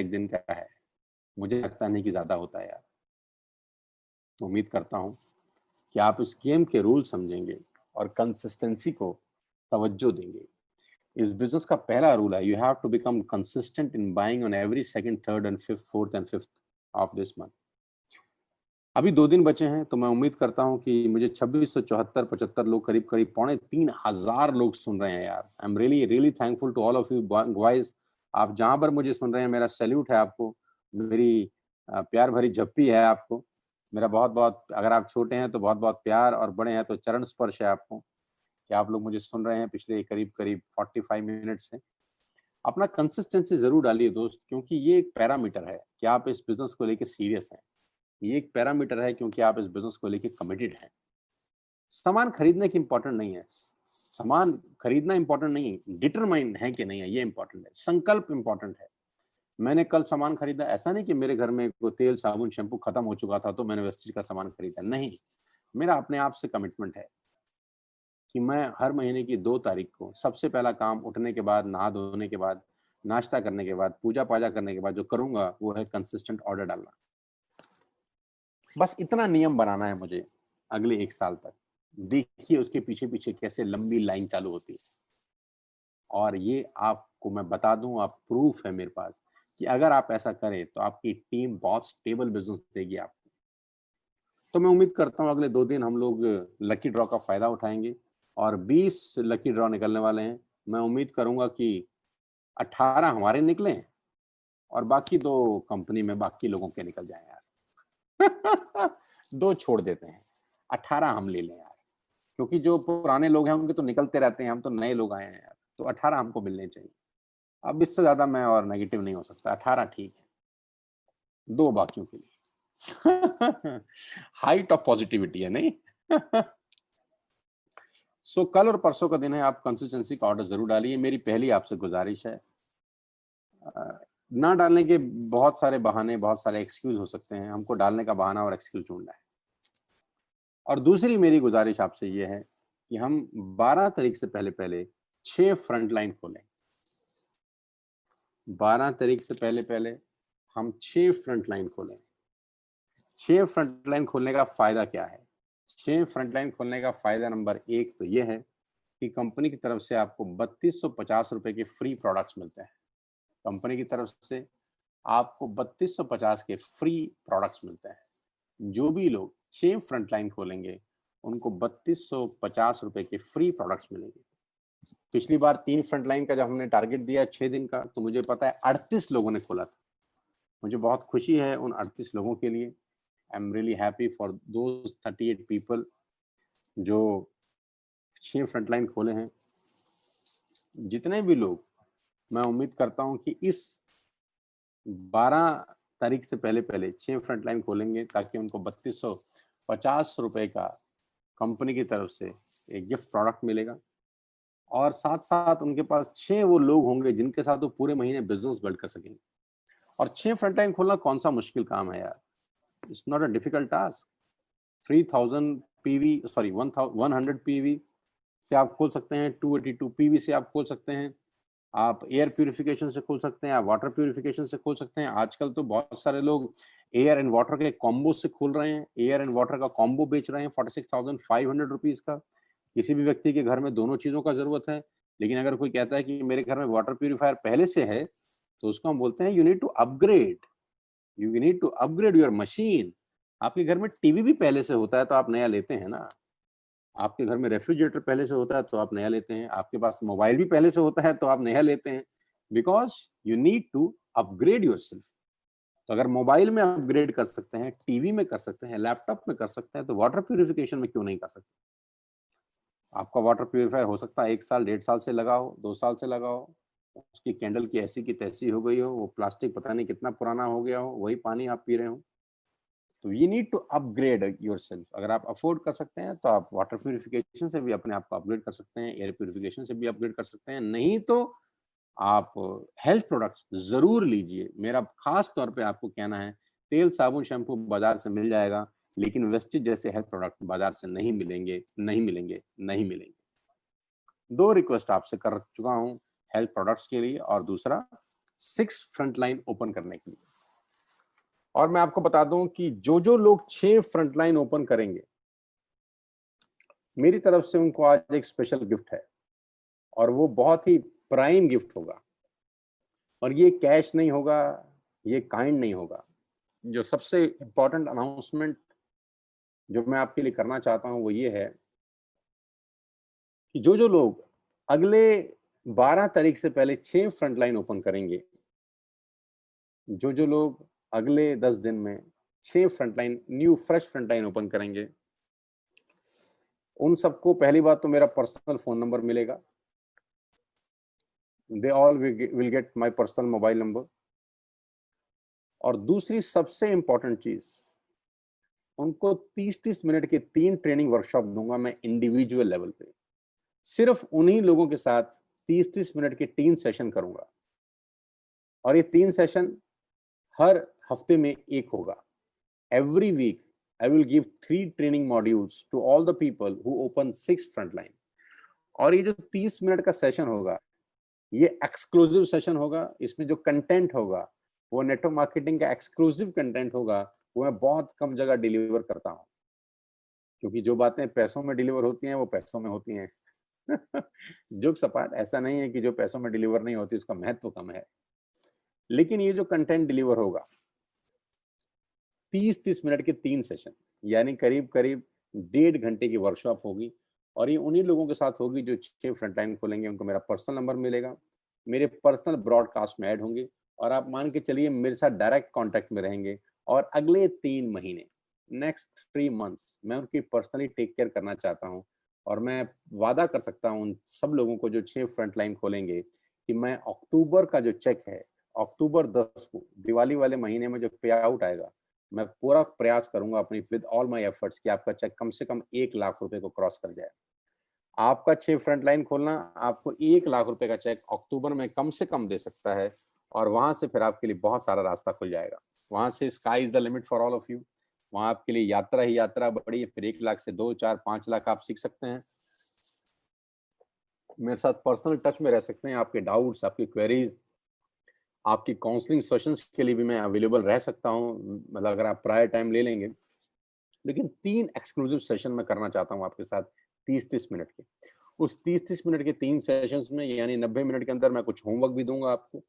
एक दिन का है, मुझे लगता नहीं कि ज़्यादा होता है यार। उम्मीद करता हूँ कि आप इस गेम के रूल समझेंगे और कंसिस्टेंसी को तवज्जो देंगे। इस बिज़नेस का पहला रूल है, you have to become consistent in buying on every second, third and fifth, fourth and fifth of this month. अभी 2 दिन बचे हैं, तो मैं उम्मीद करता हूँ कि मुझे 2674-75 लोग, करीब-करीब पौने 3000 लोग सुन रहे हैं यार। I am really thankful to all of you guys. आप जहाँ पर मुझे सुन रहे हैं, मेरा सैल्यूट है आपको। मेरी प्यार भरी झप्पी है आपको। मेरा बहुत-बहुत, अगर आप छोटे हैं तो बहुत-बहुत प्यार, और बड़े हैं तो चरण स्पर्श है आपको, कि आप लोग मुझे सुन रहे हैं पिछले करीब-करीब 45 मिनट से। अपना कंसिस्टेंसी ज़रूर डालिए दोस्त, क्योंकि ये एक पैरामीटर है कि आप इस बिज़नेस को लेके सीरियस हैं। ये एक पैरामीटर है क्योंकि आप इस बिज़नेस को लेके कमिटेड हैं। सामान खरीदने की इम्पोर्टेंट नहीं है। सामान खरीदना इम्पोर्टेंट नहीं है, डिटरमाइन है कि नहीं है, ये इम्पोर्टेंट है। संकल्प इम्पोर्टेंट है। मैंने कल सामान खरीदा, ऐसा नहीं कि मेरे घर में कोई तेल, साबुन, शैम्पू खत्म हो चुका था तो मैंने वेस्टेज का सामान खरीदा, नहीं। मेरा अपने आप से कमिटमेंट है कि मैं हर महीने की 2 तारीख को सबसे पहला काम उठने के बाद, नहा-धोने के बाद, नाश्ता करने के बाद, पूजा-पाजा करने के बाद जो करूँगा, वो है कंसिस्टेंट ऑर्डर डालना। बस इतना नियम बनाना है मुझे अगले 1 साल तक। देखिए उसके पीछे-पीछे कैसे लंबी लाइन चालू होती है। और ये आपको मैं बता दूँ, आप प्रूफ है मेरे पास कि अगर आप ऐसा करें तो आपकी टीम बहुत स्टेबल बिज़नेस देगी आपको। तो मैं उम्मीद करता हूँ अगले 2 दिन हम लोग लकी ड्रॉ का फ़ायदा उठाएँगे और 20 लकी ड्रॉ निकलने वाले हैं। मैं उम्मीद करूँगा कि 18 हमारे निकलें और बाकी 2 कंपनी में बाकी लोगों के निकल जाएँ यार। 2 छोड़ देते हैं, 18 हम ले लें यार। क्योंकि जो पुराने लोग हैं उनके तो निकलते रहते हैं, हम तो नए लोग आए हैं यार, तो 18 हमको मिलने चाहिए। अब इससे ज़्यादा मैं और नेगेटिव नहीं हो सकता, 18 ठीक है, 2 बाकियों के लिए। हाइट ऑफ पॉजिटिविटी है, नहीं? सो कल और परसों का दिन है, आप कंसिस्टेंसी का ऑर्डर ज़रूर डालिए। मेरी पहली आपसे गुज़ारिश है, ना डालने के बहुत सारे बहाने, बहुत सारे एक्सक्यूज़ हो सकते हैं, हमको डालने का बहाना और एक्सक्यूज़ ढूँढना है। और दूसरी मेरी गुज़ारिश आपसे ये है कि हम 12 तारीख से पहले-पहले 6 फ्रंट लाइन खोलें। 12 तारीख से पहले-पहले हम 6 फ्रंट लाइन खोलें। 6 फ्रंट लाइन खोलने का फ़ायदा क्या है? 6 फ्रंट लाइन खोलने का फ़ायदा नंबर 1 तो ये है कि कंपनी की तरफ से आपको ₹3250 के फ्री प्रोडक्ट्स मिलते हैं। कंपनी की तरफ से आपको 3250 के फ्री प्रोडक्ट्स मिलते हैं। जो भी लोग 6 फ्रंट लाइन खोलेंगे, उनको ₹3250 के फ्री प्रोडक्ट्स मिलेंगे। पिछली बार 3 फ्रंट लाइन का जब हमने टारगेट दिया 6 दिन का, तो मुझे पता है 38 लोगों ने खोला था। मुझे बहुत खुशी है उन 38 लोगों के लिए। आई am really happy for those 38 people जो 6 फ्रंट लाइन खोले हैं। जितने भी लोग, मैं उम्मीद करता हूँ कि इस 12 तारीख से पहले-पहले 6 फ्रंट लाइन खोलेंगे ताकि उनको ₹3250 का कंपनी की तरफ से एक गिफ्ट प्रोडक्ट मिलेगा और साथ-साथ उनके पास 6 वो लोग होंगे जिनके साथ वो पूरे महीने बिज़नेस बिल्ड कर सकेंगे। और 6 फ्रंट लाइन खोलना कौन-सा मुश्किल काम है यार? It's not a difficult task. 3000 PV, sorry 100 PV से आप खोल सकते हैं, 282 पीवी से आप खोल सकते हैं, आप एयर प्यूरिफिकेशन से खोल सकते हैं, आप वाटर प्यूरिफिकेशन से खोल सकते हैं। आजकल तो बहुत सारे लोग एयर एंड वाटर के कॉम्बो से खोल रहे हैं, एयर एंड वाटर का कॉम्बो बेच रहे हैं ₹46,500 का। किसी भी व्यक्ति के घर में दोनों चीज़ों का ज़रूरत है, लेकिन अगर कोई कहता है कि मेरे घर में वाटर प्यूरिफायर पहले से है, तो उसको हम बोलते हैं you need to upgrade your machine. आपके घर में टीवी भी पहले से होता है तो आप नया लेते हैं ना। आपके घर में रेफ्रिजरेटर पहले से होता है तो आप नया लेते हैं। आपके पास मोबाइल भी पहले से होता है तो आप नया लेते हैं। Because you need to upgrade yourself. तो अगर मोबाइल में अपग्रेड कर सकते हैं, टीवी में कर सकते हैं, लैपटॉप में कर सकते हैं, तो वाटर प्यूरिफिकेशन में क्यों नहीं कर सकते? आपका वाटर प्यूरिफायर हो सकता है 1 साल, 1.5 साल से लगा हो, 2 साल से लगा हो। उसकी कैंडल की ऐसी की तैसी हो गई हो, वो प्लास्टिक पता नहीं कितना पुराना हो गया हो, वही पानी आप पी रहे हो। तो you need to upgrade yourself. अगर आप अफोर्ड कर सकते हैं तो आप वाटर प्यूरिफिकेशन से भी अपने आप को अपग्रेड कर सकते हैं, एयर प्यूरिफिकेशन से भी अपग्रेड कर सकते हैं। नहीं तो आप हेल्थ प्रोडक्ट्स ज़रूर लीजिए। मेरा खास तौर पे आपको कहना है, तेल, साबुन, शैम्पू बाज़ार से मिल जाएगा, लेकिन वेस्टीज जैसे हेल्थ प्रोडक्ट बाज़ार से नहीं मिलेंगे, नहीं मिलेंगे, नहीं मिलेंगे। 2 रिक्वेस्ट आपसे कर चुका हूँ हेल्थ प्रोडक्ट्स के लिए, और दूसरा 6 फ्रंटलाइन ओपन करने के लिए। और मैं आपको बता दूं कि जो लोग 6 फ्रंटलाइन ओपन करेंगे, मेरी तरफ से उनको आज एक स्पेशल गिफ्ट है, और वो बहुत ही प्राइम गिफ्ट होगा। और ये कैश नहीं होगा, ये काइंड नहीं होगा। जो सबसे इंपॉर्टेंट अनाउंसमेंट जो मैं आपके लिए करना चाहता हूं वो ये है कि जो लोग अगले 12 तारीख से पहले 6 फ्रंटलाइन ओपन करेंगे, जो लोग अगले 10 दिन में 6 frontline new fresh frontline open करेंगे, उन सबको पहली बात तो मेरा पर्सनल फोन नंबर मिलेगा। They all will get my personal mobile number. और दूसरी सबसे इंपॉर्टेंट चीज, उनको 30-30 मिनट के 3 ट्रेनिंग वर्कशॉप दूंगा मैं इंडिविजुअल लेवल पे। सिर्फ उन्हीं लोगों के साथ 30-30 मिनट के 3 सेशन करूंगा, और ये 3 सेशन हर हफ्ते में एक होगा। Every week I will give 3 training modules to all the people who open 6 frontline। और ये जो 30 मिनट का सेशन होगा, ये एक्सक्लूसिव सेशन होगा। इसमें जो कंटेंट होगा वो नेटवर्क मार्केटिंग का एक्सक्लूसिव कंटेंट होगा। वो मैं बहुत कम जगह डिलीवर करता हूँ, क्योंकि जो बातें पैसों में डिलीवर होती हैं वो पैसों में होती हैं। जोक सपाट, ऐसा नहीं है कि जो पैसों में डिलीवर नहीं होती उसका महत्व कम है, लेकिन ये जो कंटेंट डिलीवर होगा 30-30 मिनट के 3 सेशन, यानी करीब करीब 1.5 घंटे की वर्कशॉप होगी। और ये उन्हीं लोगों के साथ होगी जो 6 फ्रंटलाइन खोलेंगे। उनको मेरा पर्सनल नंबर मिलेगा, मेरे पर्सनल ब्रॉडकास्ट में ऐड होंगे, और आप मान के चलिए मेरे साथ डायरेक्ट कांटेक्ट में रहेंगे। और अगले 3 महीने, नेक्स्ट 3 मंथ्स, मैं उनकी पर्सनली टेक केयर करना चाहता हूँ। और मैं वादा कर सकता हूँ उन सब लोगों को जो 6 फ्रंटलाइन खोलेंगे कि मैं अक्टूबर का जो चेक है, अक्टूबर 10 को दिवाली वाले महीने में जो पे आउट आएगा, मैं पूरा प्रयास करूंगा अपनी विद ऑल माय एफर्ट्स कि आपका चेक कम से कम 1 लाख रुपए को क्रॉस कर जाए। आपका 6 फ्रंटलाइन खोलना आपको 1 लाख रुपए का चेक अक्टूबर में कम से कम दे सकता है, और वहां से फिर आपके लिए बहुत सारा रास्ता खुल जाएगा। वहां से sky is the limit for all of you. वहां आपके लिए यात्रा ही यात्रा बड़ी है। फिर 1 लाख से 2, 4, 5 लाख आप सीख सकते हैं। मेरे साथ पर्सनल टच में रह सकते हैं। आपके डाउट्स, आपकी क्वेरीज, आपकी काउंसलिंग सेशंस के लिए भी मैं अवेलेबल रह सकता हूँ, मतलब अगर आप प्रायर टाइम ले लेंगे। लेकिन 3 एक्सक्लूसिव सेशन मैं करना चाहता हूँ आपके साथ 30-30 मिनट के। उस 30-30 मिनट के 3 सेशंस में, यानी 90 मिनट के अंदर, मैं कुछ होमवर्क भी दूंगा आपको,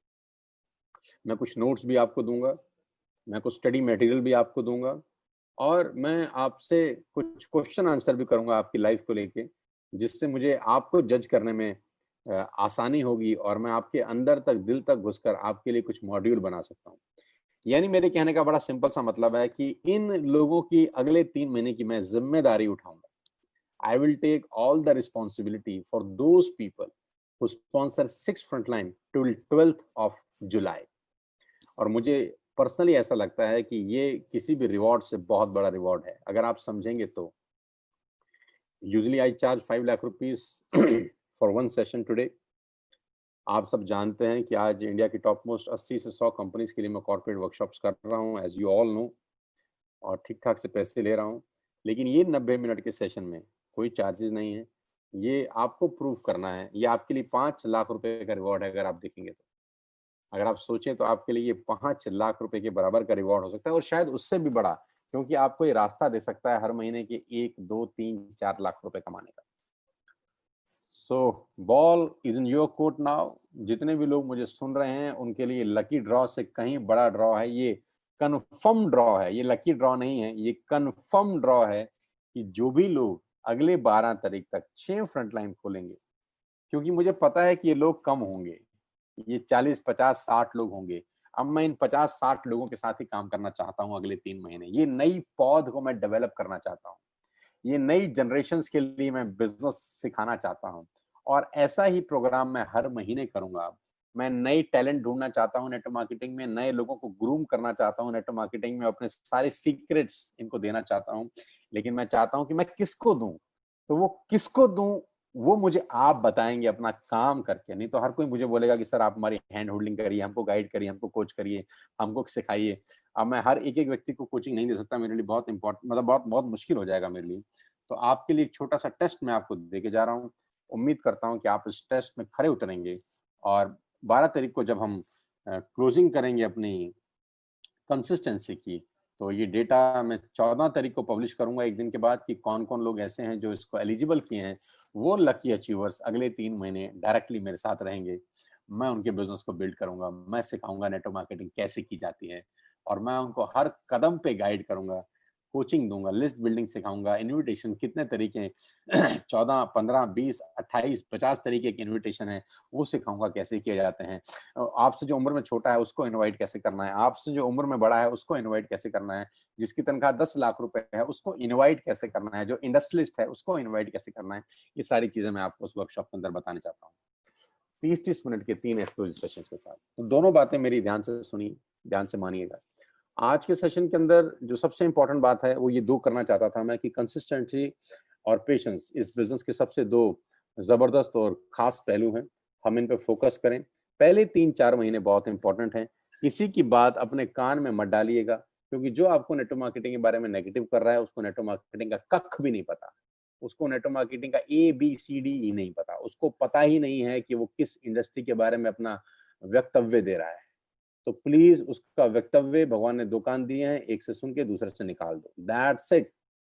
मैं कुछ नोट्स भी आपको दूंगा, मैं कुछ स्टडी मटेरियल भी आपको दूंगा, और मैं आपसे कुछ क्वेश्चन आंसर भी करूंगा आपकी लाइफ को लेके, जिससे मुझे आपको जज करने में आसानी होगी, और मैं आपके अंदर तक, दिल तक घुसकर आपके लिए कुछ मॉड्यूल बना सकता हूँ। यानी मेरे कहने का बड़ा सिंपल सा मतलब है कि इन लोगों की अगले 3 महीने की मैं जिम्मेदारी उठाऊंगा। I will take all the responsibility for those people who sponsor 6 frontline till 12th of July। और मुझे पर्सनली ऐसा लगता है कि ये किसी भी रिवॉर्ड से बहुत बड़ा रिवॉर्ड है, अगर आप समझेंगे तो। Usually I charge 5 lakh rupees for one session today. आप सब जानते हैं कि आज इंडिया की टॉप मोस्ट 80 से 100 कंपनीज के लिए मैं कॉर्पोरेट वर्कशॉप्स कर रहा हूं, एज यू ऑल नो, और ठीक ठाक से पैसे ले रहा हूं। लेकिन ये 90 मिनट के सेशन में कोई चार्जेस नहीं है। ये आपको प्रूव करना है। ये आपके लिए 5 लाख रुपए का रिवॉर्ड है। अगर आप देखेंगे तो, अगर आप सोचें तो आपके लिए ये 5 लाख रुपए के बराबर का रिवॉर्ड हो सकता है, और शायद उससे भी बड़ा, क्योंकि आपको ये रास्ता दे सकता है हर महीने के 1, 2, 3, 4 लाख रुपए कमाने का। सो ball is in your court now. जितने भी लोग मुझे सुन रहे हैं उनके लिए लकी ड्रॉ से कहीं बड़ा ड्रॉ है। ये कन्फर्म ड्रॉ है, ये लकी ड्रॉ नहीं है, ये कन्फर्म ड्रॉ है कि जो भी लोग अगले 12 तारीख तक 6 फ्रंटलाइन खोलेंगे, क्योंकि मुझे पता है कि ये लोग कम होंगे, ये 40, 50, 60 लोग होंगे। अब मैं इन 50-60 लोगों के साथ ही काम करना चाहता हूं अगले 3 महीने। ये नई पौध को मैं डेवलप करना चाहता हूं, ये नई जनरेशन्स के लिए मैं बिजनेस सिखाना चाहता हूं, और ऐसा ही प्रोग्राम मैं हर महीने करूंगा। मैं नई टैलेंट ढूंढना चाहता हूं नेटवर्क मार्केटिंग में, नए लोगों को ग्रूम करना चाहता हूं नेटवर्क मार्केटिंग में, अपने सारे सीक्रेट्स इनको देना चाहता हूं। लेकिन मैं चाहता हूं कि मैं किसको दूं, तो वो किसको दूं वो मुझे आप बताएंगे अपना काम करके। नहीं तो हर कोई मुझे बोलेगा कि सर आप हमारी हैंड होल्डिंग करिए, हमको गाइड करिए, हमको कोच करिए, हमको सिखाइए। अब मैं हर एक व्यक्ति को कोचिंग नहीं दे सकता, मेरे लिए बहुत इंपॉर्टेंट, मतलब बहुत बहुत मुश्किल हो जाएगा मेरे लिए। तो आपके लिए एक छोटा सा टेस्ट मैं आपको देके जा रहा हूँ। उम्मीद करता हूँ कि आप इस टेस्ट में खरे उतरेंगे, और 12 तारीख को जब हम क्लोजिंग करेंगे अपनी कंसिस्टेंसी की, तो ये डेटा मैं 14 तारीख को पब्लिश करूंगा एक दिन के बाद कि कौन कौन लोग ऐसे हैं जो इसको एलिजिबल किए हैं। वो लकी अचीवर्स अगले 3 महीने डायरेक्टली मेरे साथ रहेंगे। मैं उनके बिजनेस को बिल्ड करूंगा, मैं सिखाऊंगा नेटवर्क मार्केटिंग कैसे की जाती है, और मैं उनको हर कदम पे गाइड करूंगा, कोचिंग दूंगा, लिस्ट बिल्डिंग सिखाऊंगा, इन्विटेशन कितने तरीके हैं 14, 15, 20, 28, 50 तरीके के इन्विटेशन है, वो सिखाऊंगा कैसे किए जाते हैं। आपसे जो उम्र में छोटा है उसको इनवाइट कैसे करना है, आपसे जो उम्र में बड़ा है उसको इनवाइट कैसे करना है, जिसकी तनख्वाह 10 लाख रुपए है उसको इनवाइट कैसे करना है, जो इंडस्ट्रियलिस्ट है उसको इनवाइट कैसे करना है। ये सारी चीजें मैं आपको उस वर्कशॉप के अंदर बताने चाहता हूँ, 30-30 मिनट के 3 एक्सक्लूसिव सेशंस के साथ। तो दोनों बातें मेरी ध्यान से सुनिए, ध्यान से मानिएगा। आज के सेशन के अंदर जो सबसे इंपॉर्टेंट बात है वो ये दो करना चाहता था मैं, कि कंसिस्टेंसी और पेशेंस इस बिजनेस के सबसे दो जबरदस्त और खास पहलू हैं। हम इन पे फोकस करें। पहले 3-4 महीने बहुत इंपॉर्टेंट हैं। किसी की बात अपने कान में मत डालिएगा, क्योंकि जो आपको नेटवर्क मार्केटिंग के बारे में नेगेटिव कर रहा है उसको नेटवर्क मार्केटिंग का कख भी नहीं पता। उसको नेटवर्क मार्केटिंग का ABCD नहीं पता। उसको पता ही नहीं है कि वो किस इंडस्ट्री के बारे में अपना वक्तव्य दे रहा है। तो प्लीज उसका वक्तव्य, भगवान ने 2 कान दिए हैं, एक से सुन के दूसरे से निकाल दो, दैट्स इट।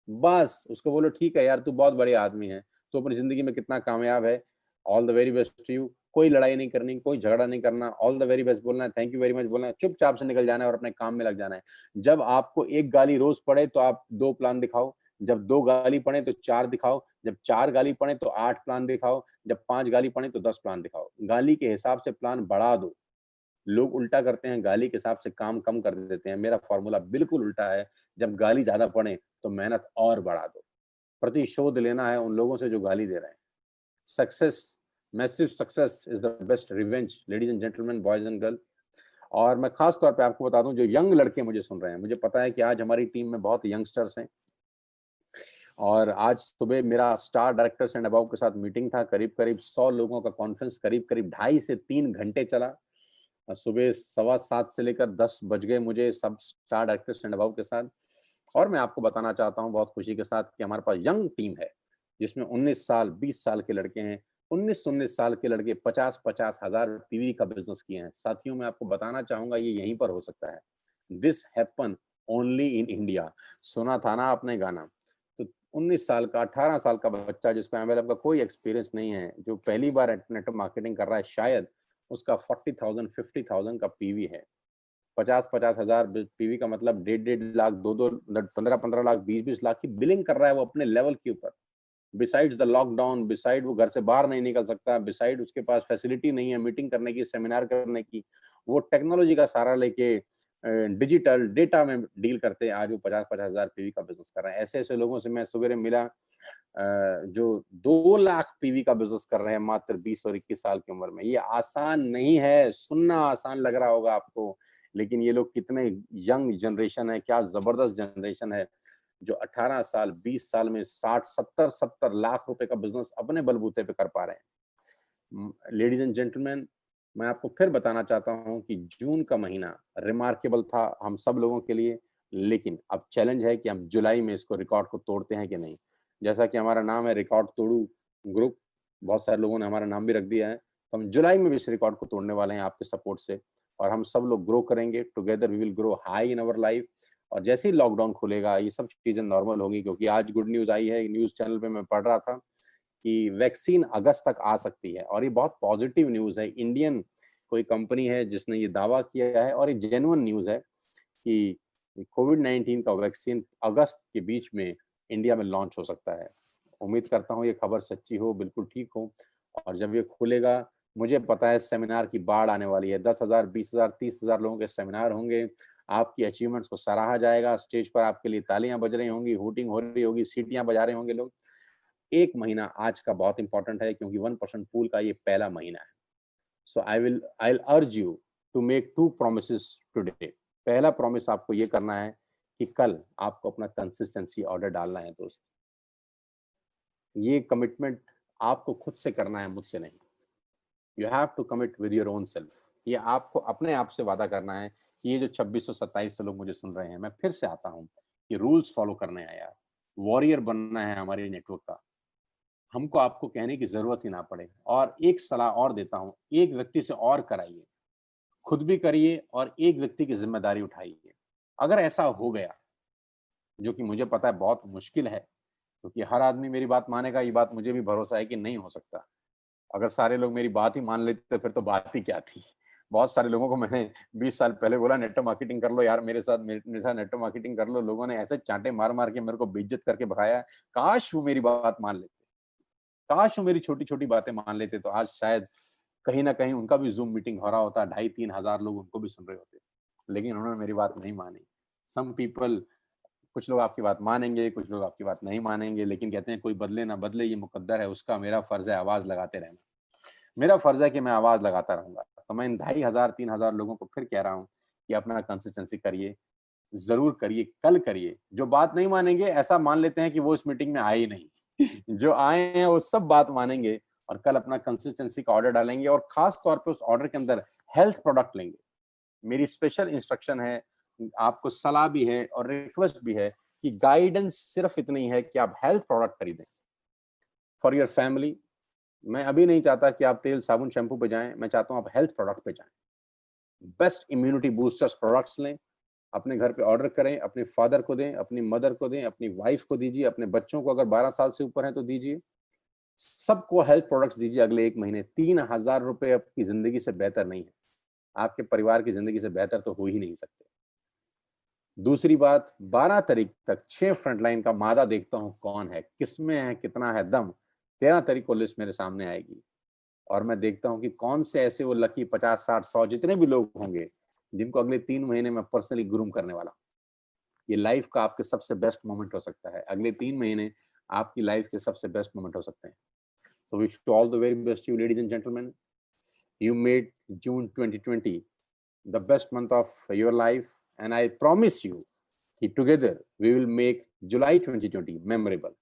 बस उसको बोलो ठीक है यार, तू बहुत बड़े आदमी है, तू अपनी जिंदगी में कितना कामयाब है, all the very best to you. कोई लड़ाई नहीं करनी, कोई झगड़ा नहीं करना, ऑल द वेरी बेस्ट बोलना है, थैंक यू वेरी मच बोलना है, चुपचाप से निकल जाना है और अपने काम में लग जाना है। जब आपको एक गाली रोज पड़े तो आप 2 प्लान दिखाओ, जब 2 गाली पड़े तो 4 दिखाओ, जब 4 गाली पड़े तो 8 प्लान दिखाओ, जब 5 गाली पड़े तो 10 प्लान दिखाओ। गाली के हिसाब से प्लान बढ़ा दो। लोग उल्टा करते हैं, गाली के हिसाब से काम कम कर देते हैं। मेरा फॉर्मूला बिल्कुल उल्टा है, जब गाली ज्यादा पड़े तो मेहनत और बढ़ा दो। प्रतिशोध लेना है उन लोगों से जो गाली दे रहे हैं। Success, massive success is the best revenge, ladies and gentleman, boys and girl. और मैं खास तौर पे आपको बता दूं, जो यंग लड़के मुझे सुन रहे हैं, मुझे पता है कि आज हमारी टीम में बहुत यंगस्टर्स हैं, और आज सुबह मेरा स्टार डायरेक्टर्स एंड अबाव के साथ मीटिंग था। करीब करीब 100 लोगों का कॉन्फ्रेंस, करीब करीब 2.5 से 3 घंटे चला। सुबह 7:15 से लेकर 10 बज गए मुझे सब स्टार डायरेक्टर्स एंड अबाव के साथ। और मैं आपको बताना चाहता हूं बहुत खुशी के साथ कि हमारे पास यंग टीम है, जिसमें 19 साल 20 साल के लड़के हैं। 19-19 साल के लड़के 50-50 हजार पीवी का बिजनेस किए हैं। साथियों, मैं आपको बताना चाहूंगा ये यहीं पर हो सकता है। This happen only in India. सुना था ना आपने गाना? तो 19 साल का 18 साल का बच्चा जिसको MLM का कोई एक्सपीरियंस नहीं है, जो पहली बार नेटवर्क मार्केटिंग कर रहा है, शायद उसका 40,000 50,000 का पीवी है। 50-50 हजार पीवी का मतलब 1.5 लाख, 2-2, 15-15 लाख, 20-20 लाख की बिलिंग कर रहा है वो अपने लेवल के ऊपर। बिसाइड्स द लॉकडाउन, बिसाइड वो घर से बाहर नहीं निकल सकता, बिसाइड उसके पास फैसिलिटी नहीं है मीटिंग करने की, सेमिनार करने की, वो टेक्नोलॉजी का सहारा लेके डिजिटल डेटा में डील करते हैं। आज वो 50-50 हजार पीवी का बिजनेस कर रहे हैं। ऐसे ऐसे लोगों से मैं सवेरे मिला जो 2 लाख पीवी का बिजनेस कर रहे हैं मात्र 20 और 21 साल की उम्र में। ये आसान नहीं है। सुनना आसान लग रहा होगा आपको, लेकिन ये लोग कितने यंग जनरेशन है, क्या जबरदस्त जनरेशन है, जो 18 साल 20 साल में 60-70 लाख रुपए का बिजनेस अपने बलबूते पे कर पा रहे हैं। लेडीज एंड जेंटलमैन, मैं आपको फिर बताना चाहता हूं कि जून का महीना रिमार्केबल था हम सब लोगों के लिए, लेकिन अब चैलेंज है कि हम जुलाई में इसको रिकॉर्ड को तोड़ते हैं कि नहीं। जैसा कि हमारा नाम है रिकॉर्ड तोड़ू ग्रुप, बहुत सारे लोगों ने हमारा नाम भी रख दिया है, तो हम जुलाई में भी इस रिकॉर्ड को तोड़ने वाले हैं आपके सपोर्ट से, और हम सब लोग ग्रो करेंगे together, we will grow high in our life. और जैसे ही लॉकडाउन खुलेगा ये सब चीजें नॉर्मल होगी, क्योंकि आज गुड न्यूज आई है, न्यूज चैनल पे मैं पढ़ रहा था कि वैक्सीन अगस्त तक आ सकती है, और ये बहुत पॉजिटिव न्यूज है। इंडियन कोई कंपनी है जिसने ये दावा किया है, और ये जेन्युइन न्यूज है कि कोविड-19 का वैक्सीन अगस्त के बीच में इंडिया में लॉन्च हो सकता है। उम्मीद करता हूँ ये खबर सच्ची हो, बिल्कुल ठीक हो। और जब ये खुलेगा, मुझे पता है सेमिनार की बाढ़ आने वाली है। 10,000, 20,000, 30,000 लोगों के सेमिनार होंगे। आपकी अचीवमेंट्स को सराहा जाएगा, स्टेज पर आपके लिए तालियां बज रही होंगी, हूटिंग हो रही होगी, सीटियां बजा रहे होंगे लोग। 1 महीना आज का बहुत इंपॉर्टेंट है, क्योंकि 1% पूल का ये पहला महीना है। सो I'll urge you to make 2 promises today। पहला प्रॉमिस आपको ये करना है कि कल आपको अपना कंसिस्टेंसी ऑर्डर डालना है दोस्त। ये कमिटमेंट आपको खुद से करना है, मुझसे नहीं। You have to commit with your own self. ये आपको अपने आप से वादा करना है कि ये जो 2627 लोग मुझे सुन रहे हैं, मैं फिर से आता हूँ कि रूल्स फॉलो करने हैं यार। वॉरियर बनना है हमारे नेटवर्क का। हमको आपको कहने की जरूरत ही ना पड़े। और एक सलाह और देता हूँ, एक व्यक्ति से और कराइए। खुद भी करिए और एक व्यक्ति की जिम्मेदारी उठाइए। अगर ऐसा हो गया, जो कि मुझे पता है बहुत मुश्किल है, क्योंकि हर आदमी मेरी बात मानेगा, ये बात मुझे भी भरोसा है कि नहीं हो सकता। अगर सारे लोग मेरी बात ही मान लेते फिर तो बात ही क्या थी। बहुत सारे लोगों को मैंने 20 साल पहले बोला नेटवर्क मार्केटिंग कर लो यार, मेरे साथ नेटवर्क मार्केटिंग कर लो। लोगों ने ऐसे चांटे मार-मार के मेरे को बेइज्जत करके भगाया। काश वो मेरी बात मान लेते। काश वो मेरी छोटी-छोटी बातें मान लेते, तो आज शायद कहीं न कहीं उनका भी ज़ूम मीटिंग हो रहा होता, 2,500-3 हज़ार लोग उनको भी सुन रहे होते। लेकिन उन्होंने मेरी बात नहीं मानी। सम पीपल, कुछ लोग आपकी बात मानेंगे, कुछ लोग आपकी बात नहीं मानेंगे, लेकिन कहते हैं कोई बदले ना बदले, ये मुकद्दर है उसका, मेरा फ़र्ज़ है आवाज़ लगाते रहना। मेरा फ़र्ज़ है कि मैं आवाज़ लगाता रहूँगा। तो मैं इन 2,500 3,000 लोगों को फिर कह रहा हूँ कि अपना कंसिस्टेंसी करिए, ज़रूर करिए, कल करिए। जो बात नहीं मानेंगे ऐसा मान लेते हैं कि वो इस मीटिंग में आए ही नहीं। जो आए हैं वो सब बात मानेंगे और कल अपना कंसिस्टेंसी का ऑर्डर डालेंगे और ख़ास तौर पे उस ऑर्डर के अंदर हेल्थ प्रोडक्ट लेंगे। मेरी स्पेशल इंस्ट्रक्शन है, आपको सलाह भी है और रिक्वेस्ट भी है कि गाइडेंस सिर्फ़ इतनी है कि आप हेल्थ प्रोडक्ट खरीदें फॉर योर फैमिली। मैं अभी नहीं चाहता कि आप तेल, साबुन, शैम्पू पे जाएँ, मैं चाहता हूँ आप हेल्थ प्रोडक्ट पे जाएँ। बेस्ट इम्यूनिटी बूस्टर्स प्रोडक्ट्स लें, अपने घर पे ऑर्डर करें, अपने फादर को दें, अपनी मदर को दें, अपनी वाइफ को दीजिए, अपने बच्चों को अगर 12 साल से ऊपर हैं तो दीजिए। सबको हेल्थ प्रोडक्ट्स दीजिए अगले 1 महीने। ₹3000 आपकी ज़िंदगी से बेहतर नहीं है। आपके परिवार की ज़िंदगी से बेहतर तो हो ही नहीं सकते। दूसरी बात, 12 तारीख तक 6 फ्रंटलाइन का मादा देखता हूँ कौन है, किसमें है, कितना है दम। 13 तारीख को लिस्ट मेरे सामने आएगी और मैं देखता हूँ कि कौन से ऐसे वो लकी 50, 60, 100 जितने भी लोग होंगे, जिनको अगले 3 महीने में पर्सनली ग्रूम करने वाला हूँ। ये लाइफ का आपके सबसे बेस्ट मोमेंट हो सकता है। अगले 3 महीने आपकी लाइफ के सबसे बेस्ट मोमेंट हो सकते हैं। So wish you all the very best you ladies and gentleman. You made June 2020 the best month of your life, and I promise you that together we will make July 2020 memorable.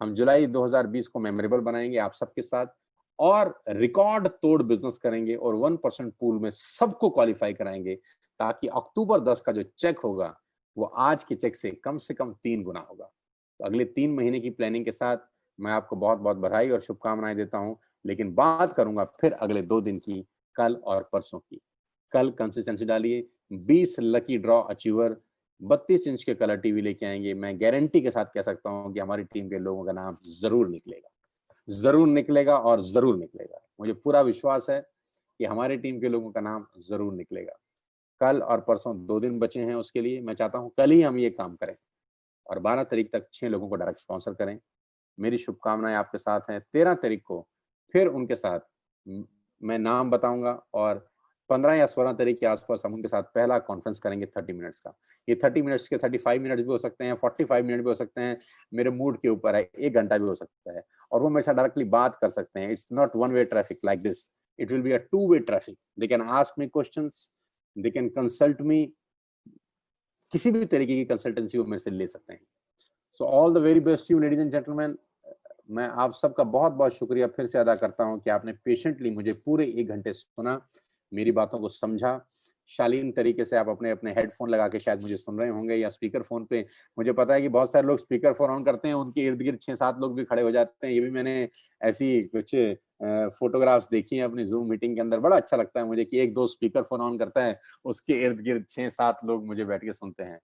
हम जुलाई 2020 को memorable बनाएंगे आप सबके साथ और record तोड़ business करेंगे और 1% पूल में सबको क्वालिफाई कराएंगे, ताकि अक्टूबर 10 का जो चेक होगा वो आज के चेक से कम 3 गुना होगा। तो अगले 3 महीने की प्लानिंग के साथ मैं आपको बहुत-बहुत बधाई और शुभकामनाएं देता हूं, लेकिन बात करूंगा फिर अगले 2 दिन की, कल और परसों की। कल कंसिस्टेंसी डालिए, 20 लकी ड्रॉ अचीवर 32 इंच के कलर टीवी लेके आएंगे। मैं गारंटी के साथ कह सकता हूं कि हमारी टीम के लोगों का नाम ज़रूर निकलेगा। ज़रूर निकलेगा और ज़रूर निकलेगा। मुझे पूरा विश्वास है कि हमारी टीम के लोगों का नाम ज़रूर निकलेगा। कल और परसों 2 दिन बचे हैं उसके लिए। मैं चाहता हूं कल ही हम ये काम करें और 12 तारीख तक 6 लोगों को डायरेक्ट स्पॉन्सर करें। मेरी शुभकामनाएँ आपके साथ हैं। 13 तारीख को फिर उनके साथ मैं नाम बताऊँगा और 15 या 16 तारीख के आस-पास हम उनके साथ पहला कॉन्फ्रेंस करेंगे 30 मिनट्स का। ये 30 मिनट्स के 35 मिनट्स भी हो सकते हैं, 45 मिनट भी हो सकते हैं, मेरे मूड के ऊपर है, 1 घंटा भी हो सकता है और वो मेरे साथ डायरेक्टली बात कर सकते हैं। It's not one way traffic like this, it will be a two way traffic. They can ask me questions, they can consult me, किसी भी तरीके की कंसल्टेंसी वो मेरे से ले सकते हैं। So all the very best you ladies and gentleman. मैं आप सबका बहुत-बहुत शुक्रिया फिर से अदा करता हूँ कि आपने पेशेंटली मुझे पूरे 1 घंटे सुना, मेरी बातों को समझा। शालीन तरीके से आप अपने-अपने हेडफ़ोन लगा के शायद मुझे सुन रहे होंगे या स्पीकर फ़ोन पे। मुझे पता है कि बहुत सारे लोग स्पीकर फ़ोन ऑन करते हैं, उनके इर्द-गिर्द 6-7 लोग भी खड़े हो जाते हैं। ये भी मैंने ऐसी कुछ फ़ोटोग्राफ्स देखी हैं अपनी ज़ूम मीटिंग के अंदर। बड़ा अच्छा लगता है मुझे कि 1-2 स्पीकर फ़ोन ऑन करता है, उसके इर्द-गिर्द 6-7 लोग मुझे बैठ के सुनते हैं।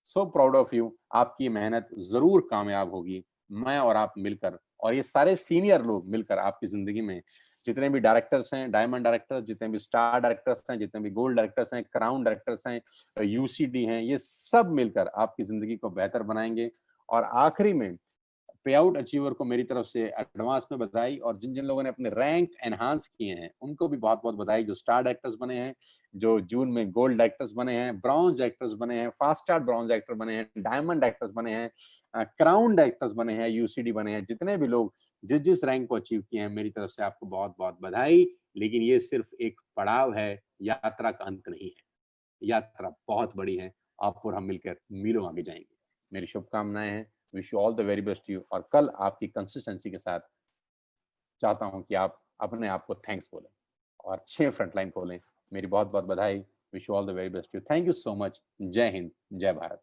सो प्राउड ऑफ यू, आपकी मेहनत ज़रूर कामयाब होगी। मैं और आप मिलकर और ये सारे सीनियर लोग मिलकर आपकी ज़िंदगी में जितने भी डायरेक्टर्स हैं, डायमंड डायरेक्टर्स, जितने भी स्टार डायरेक्टर्स हैं, जितने भी गोल्ड डायरेक्टर्स हैं, क्राउन डायरेक्टर्स हैं, यूसीडी हैं, ये सब मिलकर आपकी ज़िंदगी को बेहतर बनाएँगे। और आखिरी में पे आउट अचीवर को मेरी तरफ से एडवांस में बधाई और जिन-जिन लोगों ने अपने रैंक एनहांस किए हैं, उनको भी बहुत-बहुत बधाई। जो स्टार डायरेक्टर्स बने हैं, जो जून में गोल्ड डायरेक्टर्स बने हैं, ब्रॉन्ज डायरेक्टर्स बने हैं, फास्ट स्टार ब्रॉन्ज डायरेक्टर बने हैं, डायमंड डायरेक्टर्स बने हैं, क्राउन डायरेक्टर्स बने हैं, यूसीडी बने हैं, जितने भी लोग जिस-जिस रैंक को अचीव किए हैं, मेरी तरफ से आपको बहुत-बहुत बधाई। लेकिन ये सिर्फ एक पड़ाव है, यात्रा का अंत नहीं है। यात्रा बहुत बड़ी है, आप और हम मिलकर मीलों आगे जाएँगे। मेरी शुभकामनाएँ हैं, wish you all the very best to you और कल आपकी कंसिस्टेंसी के साथ चाहता हूँ कि आप अपने आप को थैंक्स बोलें और 6 फ्रंटलाइन खोलें। मेरी बहुत-बहुत बधाई, wish you all the very best to you. Thank you so much. जय हिंद, जय भारत।